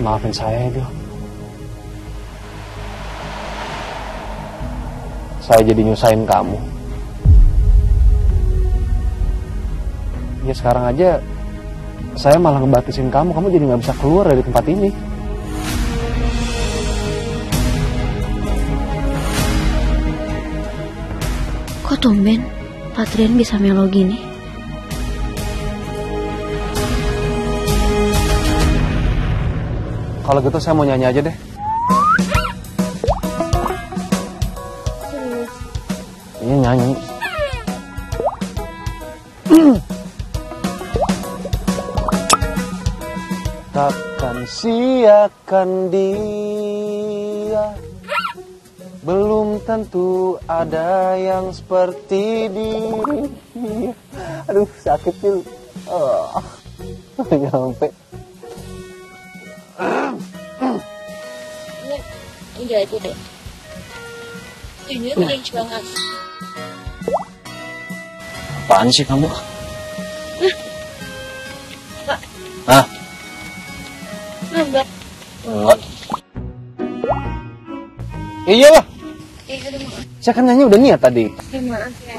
Maafin saya, Dil. Saya jadi nyusahin kamu. Ya sekarang aja saya malah ngebatasin kamu jadi nggak bisa keluar dari tempat ini. Kok tumben Patrian bisa melo gini? Kalau gitu saya mau nyanyi aja deh. Ini nyanyi. Takkan siakan dia, belum tentu ada yang seperti dia. Aduh sakit Pil. Nyampe. Ini aja deh. Ini cringe banget. Apaan sih kamu? Pak. Hah? Enggak. Enggak. Iyalah. Saya kan nyanyi udah niat tadi. Maaf ya.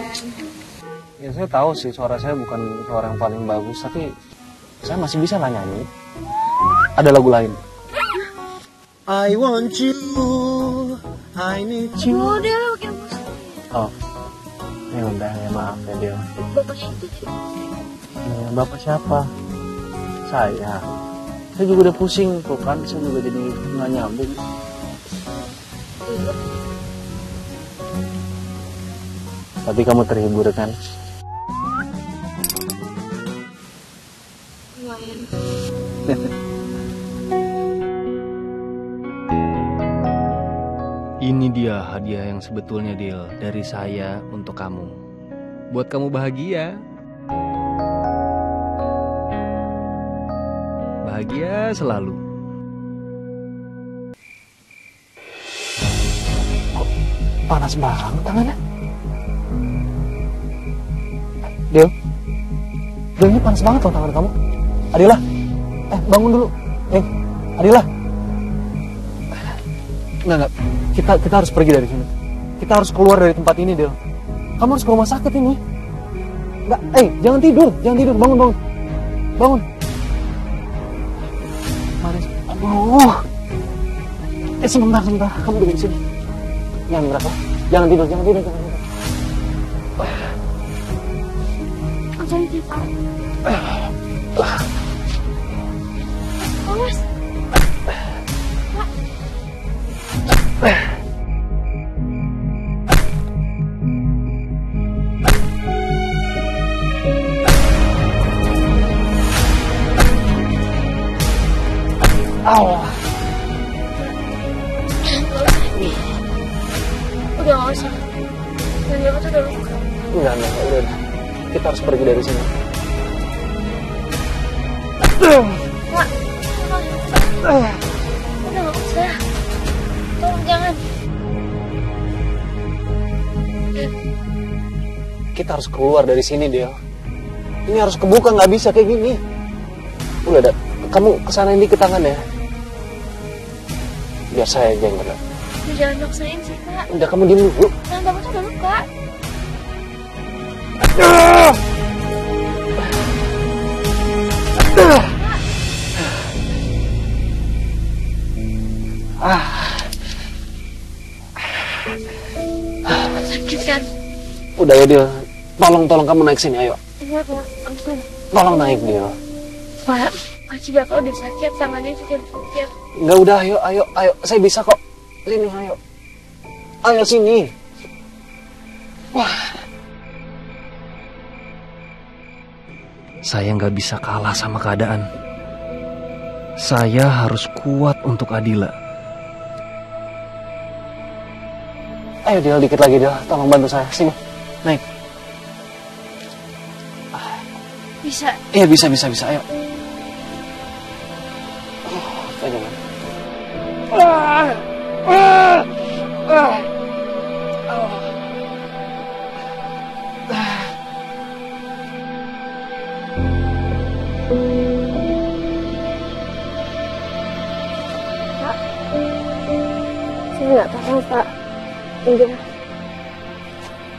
Ya saya tahu sih suara saya bukan suara yang paling bagus, tapi saya masih bisa lah nyanyi. Ada lagu lain. I want you, I need you. Udah, oke musik. Oh, ya udah ya maaf ya Del. Bapaknya itu. Bapak siapa? Saya. Saya juga udah pusing tuh kan, saya juga jadi nggak nyambung. Tapi kamu terhibur kan? Lumayan. Ini dia hadiah yang sebetulnya, Dil, dari saya untuk kamu. Buat kamu bahagia. Bahagia selalu. Kok panas banget tangannya? Del, ini panas banget loh tangan kamu. Adila, bangun dulu. Adila. Enggak. Kita harus pergi dari sini. Kita harus keluar dari tempat ini, Del. Kamu harus ke rumah sakit ini. Enggak, jangan tidur, bangun. Bangun. Manis. Aduh. Sebentar. Kamu duduk di sini. Jangan berapa? Jangan tidur. Jangan tidur. Awas. Allah. Udah nggak usah. Dan dia tuh udah luka. Enggak, udah. Kita harus pergi dari sini. Pak, udah nggak usah. Tolong jangan. Kita harus keluar dari sini, Del. Ini harus kebuka, nggak bisa kayak gini. Udah, kamu kesana dikit tangan ya. Biar saya aja yang kena. Jangan maksain sih, Kak. Udah, kamu diem dulu. Tangan Bapak tuh udah luka. Sakit kan? Udah ya, Del. Tolong kamu naik sini, ayo. Iya, Pak. Ampun. Tolong naik, Del. Pak, kaki Bapak udah sakit, tangannya juga sakit. Enggak, udah, ayo. Saya bisa kok. Sini, ayo. Ayo sini. Wah. Saya nggak bisa kalah sama keadaan. Saya harus kuat untuk Adila. Ayo, Del, dikit lagi, Del. Tolong bantu saya. Sini, naik. Bisa. Iya, bisa. Ayo. Jangan. Pak. Saya nggak tahu, Pak. Udah.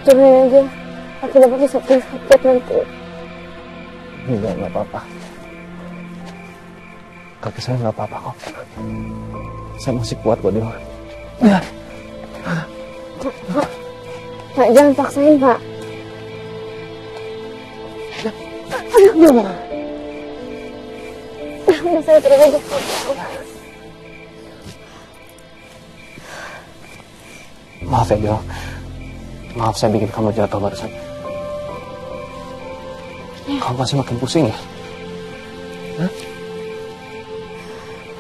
Turunin aja. Kaki Bapak bisa sakit nanti. Nggak apa-apa. Kaki saya nggak apa-apa kok. Saya masih kuat kok, Dil. Ya. Pak, jangan paksain, Pak. Udah, saya turun aja. Maaf ya, Dil. Maaf saya bikin kamu jatuh barusan. Kamu pasti makin pusing ya? Hah?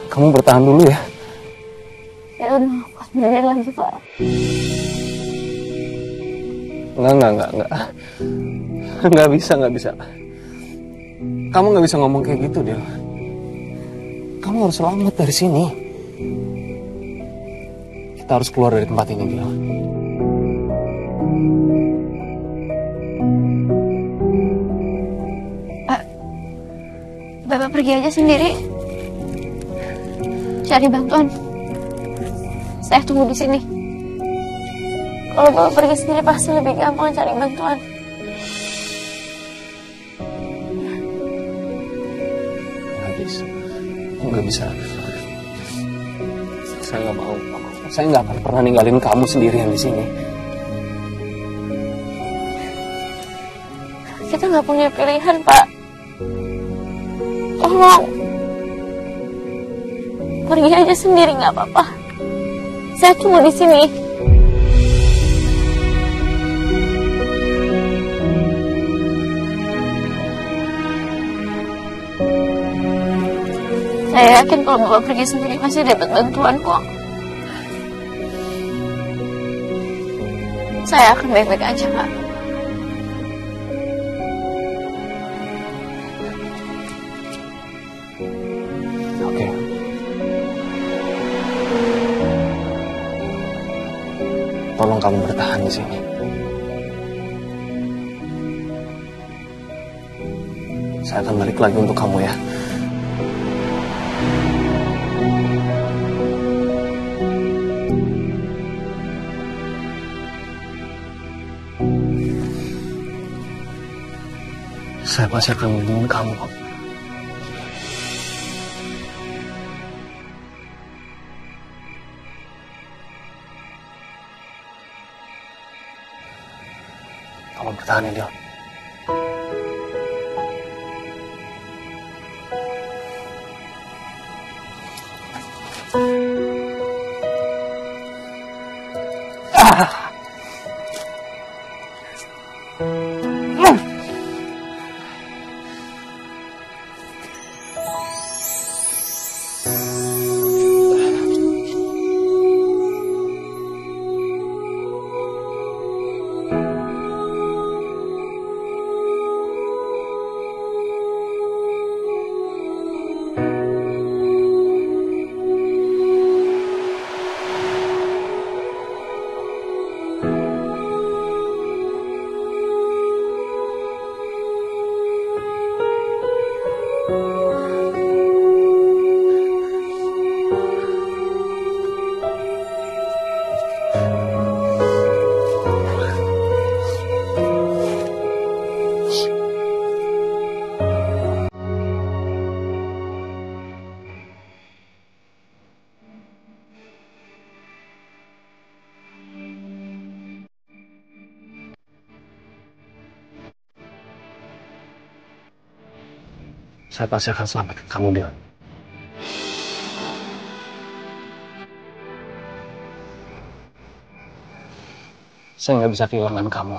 Kamu bertahan dulu ya? Ya udah, pas berdiri lagi, Pak. Enggak. Nggak bisa. Kamu nggak bisa ngomong kayak gitu, Del. Kamu harus selamat dari sini. Kita harus keluar dari tempat ini, Del. Bapak pergi aja sendiri. Cari bantuan. Saya tunggu di sini. Kalau Bapak pergi sendiri pasti lebih gampang cari bantuan. Nggak bisa. Saya nggak mau. Saya nggak akan pernah ninggalin kamu sendirian di sini. Kita nggak punya pilihan, Pak. Tolong. Pergi aja sendiri, nggak apa-apa. Saya tunggu di sini. Saya yakin kalau Bapak pergi sendiri pasti dapat bantuan kok. Saya akan baik-baik aja, Pak. Oke. Tolong kamu bertahan di sini. Saya akan balik lagi untuk kamu ya. Saya pasti akan melindungi kamu kok. Kamu bertahan ya, Del. Saya pasti akan selamatkan kamu, Del. Saya nggak bisa kehilangan kamu.